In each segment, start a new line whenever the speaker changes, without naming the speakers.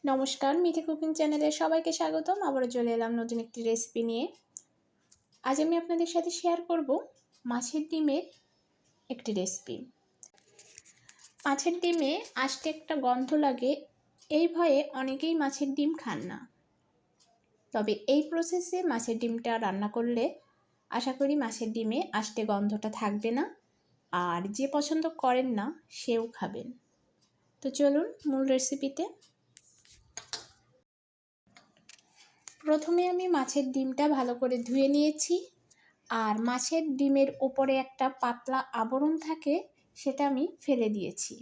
নমস্কার, মিঠি কুকিং চ্যানেলে সবাইকে স্বাগতম। আবারও চলে এলাম নতুন একটি রেসিপি নিয়ে। আজ আমি আপনাদের সাথে শেয়ার করব মাছের ডিমের একটি রেসিপি। মাছের ডিমে আজকে একটা গন্ধ লাগে, এই ভয়ে অনেকেই মাছের ডিম খান না। তবে এই প্রসেসে মাছের ডিমটা রান্না করলে আশা করি মাছের ডিমে আষ্টে গন্ধটা থাকবে না, আর যে পছন্দ করেন না সেও খাবেন। তো চলুন মূল রেসিপিতে। প্রথমে আমি মাছের ডিমটা ভালো করে ধুয়ে নিয়েছি, আর মাছের ডিমের ওপরে একটা পাতলা আবরণ থাকে, সেটা আমি ফেলে দিয়েছি।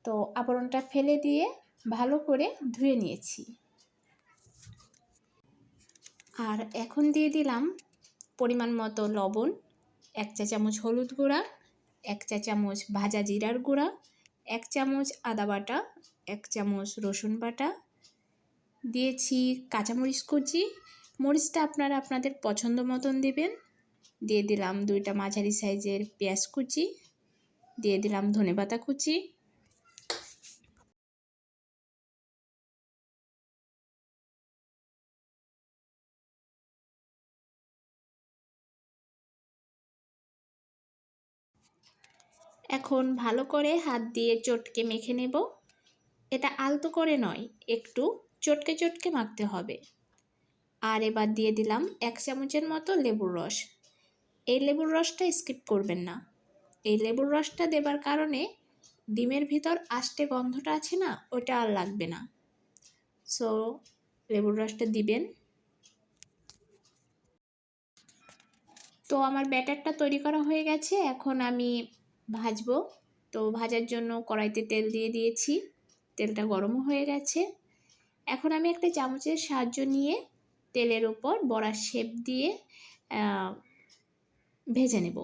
তো আবরণটা ফেলে দিয়ে ভালো করে ধুয়ে নিয়েছি। আর এখন দিয়ে দিলাম পরিমাণ মতো লবণ, 1 চা চামচ হলুদ গুঁড়া, 1 চা চামচ ভাজা জিরার গুঁড়া, 1 চামচ আদা বাটা, 1 চামচ রসুন বাটা, দিয়েছি কাঁচামরিচ কুচি। মরিচটা আপনারা আপনাদের পছন্দ মতন দিবেন। দিয়ে দিলাম 2টা মাঝারি সাইজের পেঁয়াজ কুচি, দিয়ে দিলাম ধনেপাতা কুচি, এখন ভালো করে হাত দিয়ে চটকে মেখে নেব। এটা আলতো করে নয়, একটু চটকে চটকে মাখতে হবে। আর এবার দিয়ে দিলাম 1 চামচের মতো লেবুর রস। এই লেবুর রসটা স্কিপ করবেন না। এই লেবুর রসটা দেবার কারণে ডিমের ভিতর আষ্টে গন্ধটা আছে না, ওটা আর লাগবে না। সো লেবুর রসটা দিবেন। তো আমার ব্যাটারটা তৈরি করা হয়ে গেছে, এখন আমি ভাজবো। তো ভাজার জন্য কড়াইতে তেল দিয়ে দিয়েছি, তেলটা গরমও হয়ে গেছে। এখন আমি একটা চামচের সাহায্য নিয়ে তেলের উপর বড়ার শেপ দিয়ে ভেজে নেব।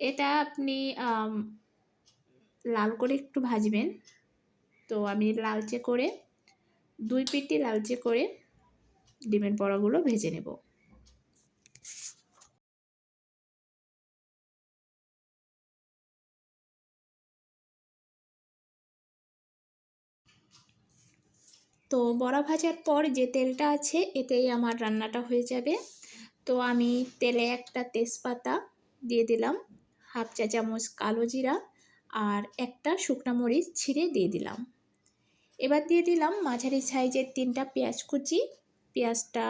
এটা আপনি লাল করে একটু ভাজবেন। তো আমি লালচে করে 2 পিঠই লালচে করে ডিমের বড়াগুলো ভেজে নেব। তো বড়া ভাজার পর যে তেলটা আছে এতেই আমার রান্নাটা হয়ে যাবে। তো আমি তেলে একটা তেজপাতা দিয়ে দিলাম, 1/2 চা চামচ কালো জিরা, আর একটা শুকনো মরিচ ছিঁড়ে দিয়ে দিলাম। এবার দিয়ে দিলাম মাঝারি সাইজের 3টা পেঁয়াজ কুচি। পেঁয়াজটা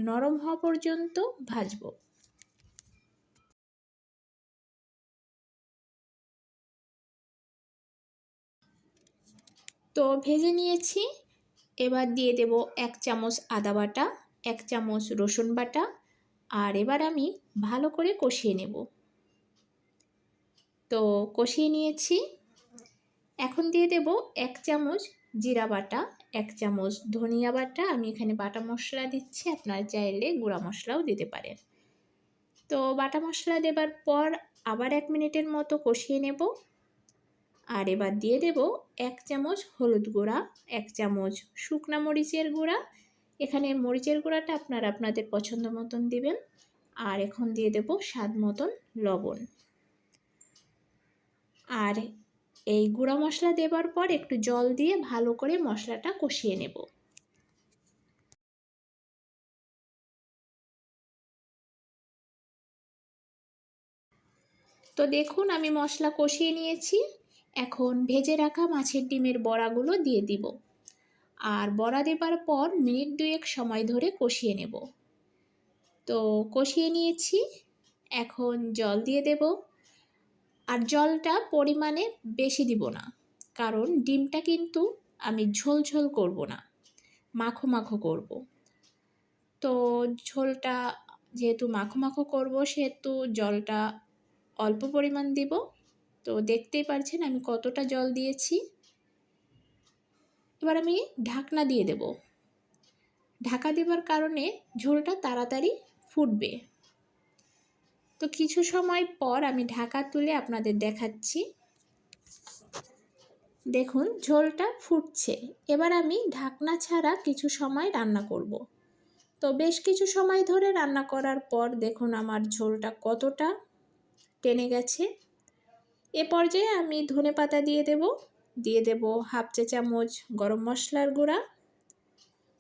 নরম হওয়া পর্যন্ত ভাজবো। তো ভেজে নিয়েছি। এবার দিয়ে দেব 1 চামচ আদা বাটা, 1 চামচ রসুন বাটা, আর এবার আমি ভালো করে কষিয়ে নেব। তো কষিয়ে নিয়েছি। এখন দিয়ে দেব 1 চামচ জিরা বাটা, 1 চামচ ধনিয়া বাটা। আমি এখানে বাটা মশলা দিচ্ছি, আপনারা চাইলে গুঁড়া মশলাও দিতে পারেন। তো বাটা মশলা দেবার পর আবার 1 মিনিটের মতো কষিয়ে নেব। আর এবার দিয়ে দেব 1 চামচ হলুদ গুঁড়া, 1 চামচ শুকনা মরিচের গুঁড়া। এখানে মরিচের গুঁড়াটা আপনারা আপনাদের পছন্দ মতন দিবেন। আর এখন দিয়ে দেব স্বাদ মতন লবণ। আর এই গুঁড়া মশলা দেবার পর একটু জল দিয়ে ভালো করে মশলাটা কষিয়ে নেব। তো দেখুন আমি মশলা কষিয়ে নিয়েছি। এখন ভেজে রাখা মাছের ডিমের বড়াগুলো দিয়ে দিব। আর বড়া দেবার পর মিনিট 2 সময় ধরে কষিয়ে নেব। তো কষিয়ে নিয়েছি, এখন জল দিয়ে দেব। আর জলটা পরিমাণে বেশি দিব না, কারণ ডিমটা কিন্তু আমি ঝোল ঝোল করব না, মাখো মাখো করব। তো ঝোলটা যেহেতু মাখো মাখো করব, সেহেতু জলটা অল্প পরিমাণ দিব। তো দেখতেই পারছেন আমি কতটা জল দিয়েছি। এবার আমি ঢাকনা দিয়ে দেব। ঢাকা দেবার কারণে ঝোলটা তাড়াতাড়ি ফুটবে। তো কিছু সময় পর আমি ঢাকা তুলে আপনাদের দেখাচ্ছি। দেখুন ঝোলটা ফুটছে। এবার আমি ঢাকনা ছাড়া কিছু সময় রান্না করব। তো বেশ কিছু সময় ধরে রান্না করার পর দেখুন আমার ঝোলটা কতটা টেনে গেছে। এ পর্যায়ে আমি ধনেপাতা দিয়ে দেব। দিয়ে দেব হাফ চা চামচ গরম মশলার গুঁড়া।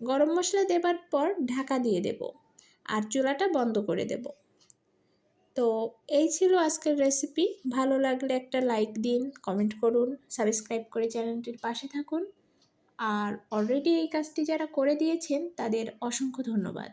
গরম মশলা দেবার পর ঢাকা দিয়ে দেব আর চুলাটা বন্ধ করে দেব। তো এই ছিল আজকের রেসিপি। ভালো লাগলে একটা লাইক দিন, কমেন্ট করুন, সাবস্ক্রাইব করে চ্যানেলটির পাশে থাকুন। আর অলরেডি এই কাজটি যারা করে দিয়েছেন তাদের অসংখ্য ধন্যবাদ।